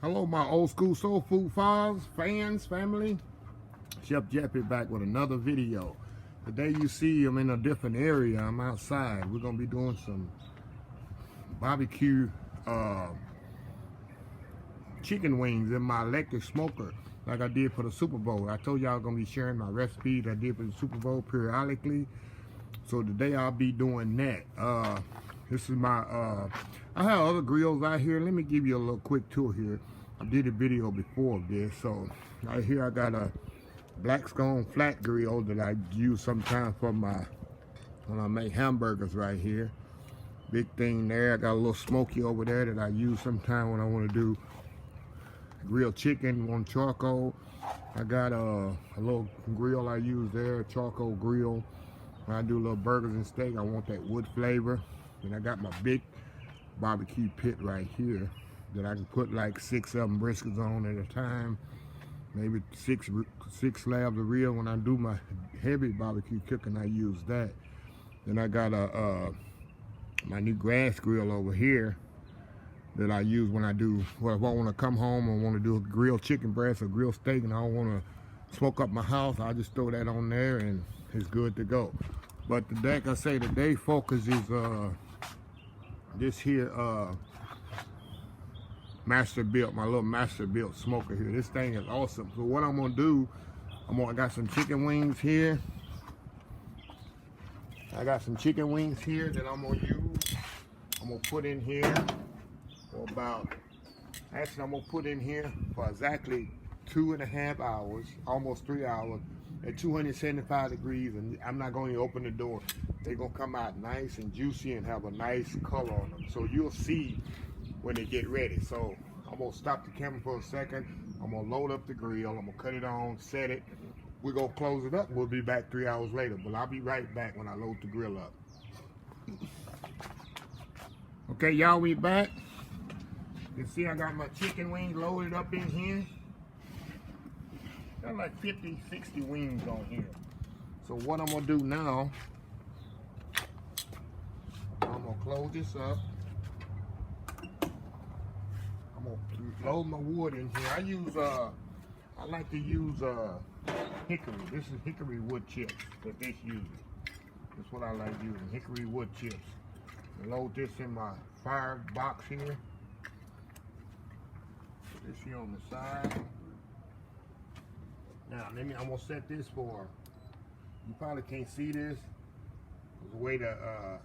Hello, my old school soul food fans, family. Chef Jeffy back with another video. Today you see I'm in a different area. I'm outside. We're gonna be doing some barbecue chicken wings in my electric smoker, like I did for the Super Bowl. I told y'all I was gonna be sharing my recipes I did for the Super Bowl periodically. So today I'll be doing that. This is my I have other grills out here. Let me give you a little quick tour here. I did a video before of this. So right here I got a black scone flat grill that I use sometimes for my when I make hamburgers right here. Big thing there. I got a little smoky over there that I use sometimes when I want to do grilled chicken on charcoal. I got a little grill I use there, a charcoal grill. When I do little burgers and steak, I want that wood flavor. And I got my big barbecue pit right here that I can put like 6 of them briskets on at a time. Maybe six slabs of rib. When I do my heavy barbecue cooking, I use that. Then I got my new grass grill over here that I use when I do, well, if I want to come home and want to do a grilled chicken breast or grilled steak and I don't want to smoke up my house, I just throw that on there and it's good to go. But today, like I say, today focus is this here master built, my little master built smoker here. This thing is awesome. So what I'm gonna do, I got some chicken wings here. I got some chicken wings here that I'm gonna use. I'm gonna put in here for about, actually I'm gonna put in here for exactly 2.5 hours, almost 3 hours at 275 degrees, and I'm not going to open the door. They're gonna come out nice and juicy and have a nice color on them. So you'll see when they get ready. So I'm gonna stop the camera for a second. I'm gonna load up the grill. I'm gonna cut it on, set it. We're gonna close it up. We'll be back 3 hours later, but I'll be right back when I load the grill up. Okay, y'all, we back. You see I got my chicken wings loaded up in here. Got like 50, 60 wings on here. So what I'm gonna do now, I'm gonna close this up. I'm gonna load my wood in here. I like to use hickory. This is hickory wood chips that this uses. That's what I like using, hickory wood chips. Load this in my fire box here. Put this here on the side. Now, I'm gonna set this for, you probably can't see this. There's a way to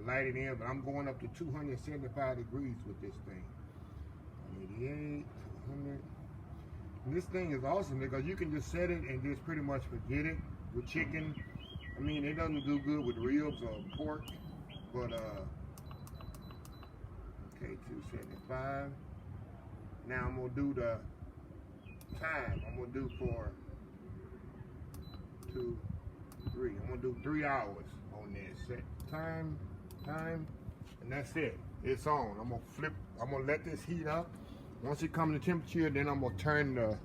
light it in, but I'm going up to 275 degrees with this thing. 88, 200. And this thing is awesome because you can just set it and just pretty much forget it. With chicken, I mean, it doesn't do good with ribs or pork, but okay, 275. Now I'm gonna do the time. I'm gonna do for 2, 3. I'm gonna do 3 hours on this. Set time, and that's it. It's on. I'm gonna let this heat up. Once it comes to temperature, then I'm gonna turn the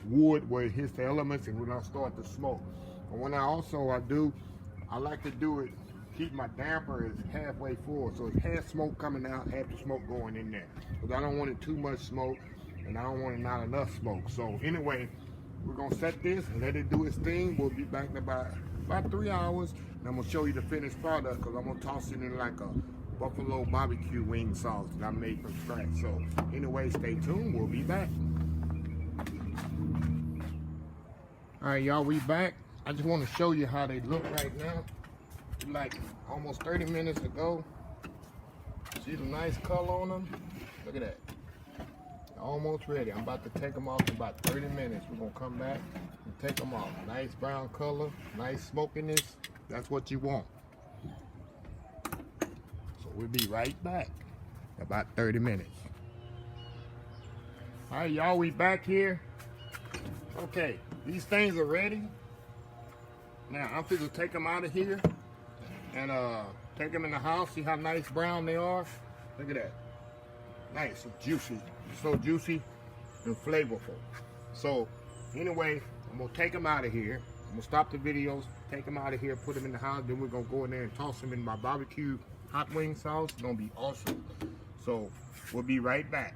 wood where it hits the elements and when I start to smoke. And when I like to do it, keep my damper is halfway full. So it's half smoke coming out, half the smoke going in there. Because I don't want it too much smoke and I don't want it not enough smoke. So anyway, we're gonna set this and let it do its thing. We'll be back in about 3 hours. And I'm gonna show you the finished product because I'm gonna toss it in like a buffalo barbecue wing sauce that I made from scratch. So anyway, stay tuned. We'll be back. All right, y'all, we back. I just want to show you how they look right now. Like almost 30 minutes ago. See the nice color on them? Look at that. Almost ready. I'm about to take them off in about 30 minutes. We're gonna come back and take them off. Nice brown color, nice smokiness. That's what you want. So we'll be right back in about 30 minutes. All right, y'all, we back here. Okay, these things are ready. Now I'm going to take them out of here and take them in the house. See how nice brown they are? Look at that. Nice and juicy. So juicy and flavorful. So anyway, I'm gonna take them out of here. I'm gonna stop the videos, take them out of here, put them in the house. Then we're gonna go in there and toss them in my barbecue hot wing sauce. It's gonna be awesome. So we'll be right back.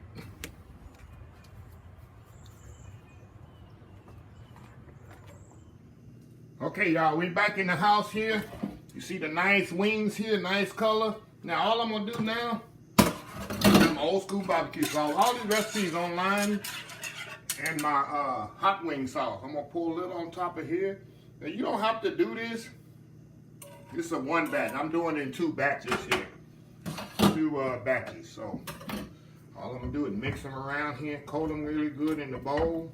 Okay, y'all, we back in the house here. You see the nice wings here, nice color. Now, all I'm gonna do now, some old school barbecue sauce. All these recipes online, and my hot wing sauce. I'm gonna pull a little on top of here. Now, you don't have to do this. This is a one batch. I'm doing it in 2 batches here. 2 batches. So, all I'm gonna do is mix them around here, coat them really good in the bowl.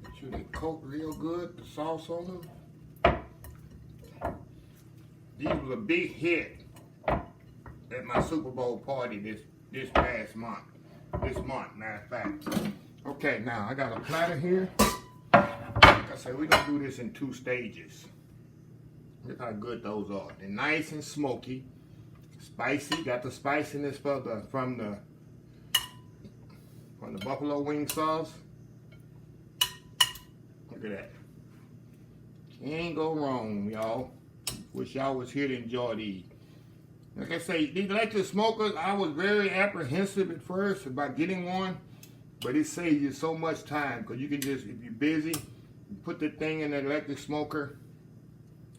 Make sure they coat real good, the sauce on them. These was a big hit at my Super Bowl party this past month. This month, matter of fact. Okay, now I got a platter here. Like I said, we're gonna do this in 2 stages. Look how good those are. They're nice and smoky, spicy. Got the spiciness from the buffalo wing sauce. Look at that. Can't go wrong, y'all. Wish y'all was here to enjoy these. Like I say, these electric smokers, I was very apprehensive at first about getting one, but it saves you so much time because you can just, if you're busy, you put the thing in the electric smoker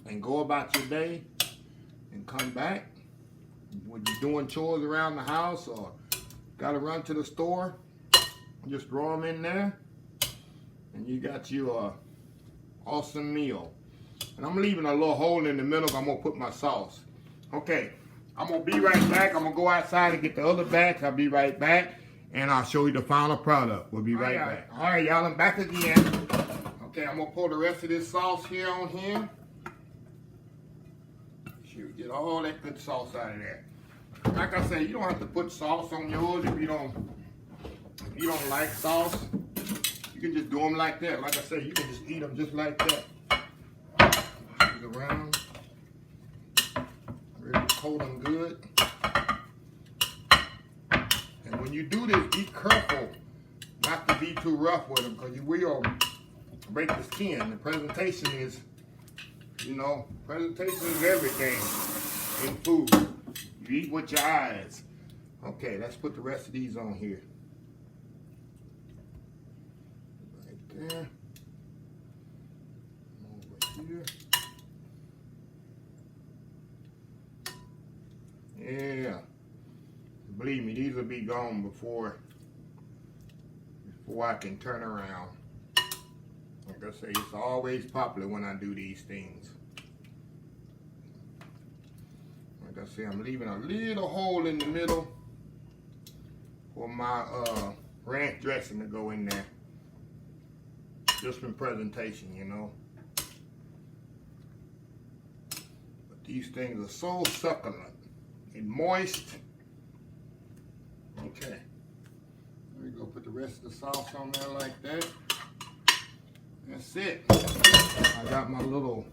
and go about your day and come back. When you're doing chores around the house or got to run to the store, just throw them in there and you got your awesome meal. And I'm leaving a little hole in the middle. I'm going to put my sauce. Okay, I'm going to be right back. I'm going to go outside and get the other batch. I'll be right back. And I'll show you the final product. We'll be right back. All right, y'all, I'm back again. Okay, I'm going to pour the rest of this sauce here on here. Shoot, get all that good sauce out of there. Like I said, you don't have to put sauce on yours if you don't like sauce. You can just do them like that. Like I said, you can just eat them just like that. Around, really coat them good. And when you do this, be careful not to be too rough with them because you will break the skin. The presentation is, you know, presentation is everything in food. You eat with your eyes. Okay, let's put the rest of these on here. Right there. Over here. Yeah, believe me, these will be gone before I can turn around. Like I say, it's always popular when I do these things. Like I say, I'm leaving a little hole in the middle for my ranch dressing to go in there. Just from presentation, you know. But these things are so succulent and moist. Okay, there we go. Put the rest of the sauce on there like that. That's it. I got my little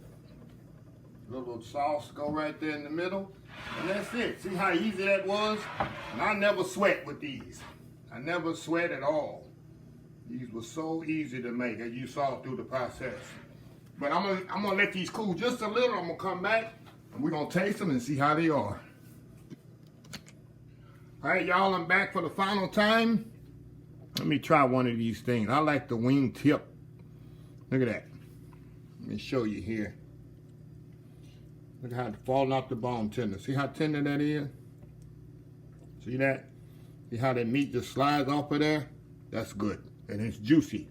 sauce go right there in the middle, and that's it. See how easy that was? And I never sweat with these. I never sweat at all. These were so easy to make, as you saw through the process. But I'm gonna let these cool just a little. I'm gonna come back and we're gonna taste them and see how they are. All right, y'all, I'm back for the final time. Let me try one of these things. I like the wing tip. Look at that. Let me show you here. Look how it's falling off the bone tender. See how tender that is? See that? See how that meat just slides off of there? That's good. And it's juicy.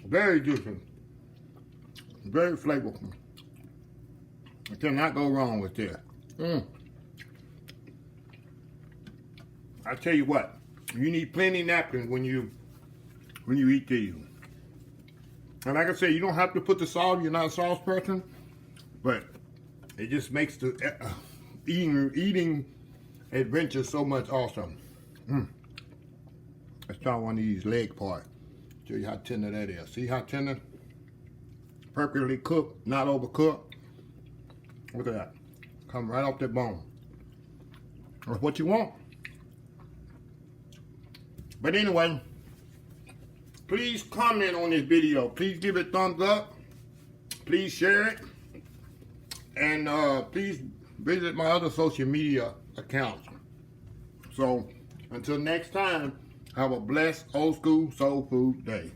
Very juicy. Very flavorful. I cannot go wrong with this. I tell you what, you need plenty of napkins when you eat these. And like I said, you don't have to put the sauce. You're not a sauce person, but it just makes the eating adventure so much awesome. Let's try one of these leg parts. Show you how tender that is. See how tender? Perfectly cooked, not overcooked. Look at that. Come right off that bone. That's what you want. But anyway, please comment on this video. Please give it a thumbs up. Please share it. And please visit my other social media accounts. So, until next time, Have a blessed old school soul food day.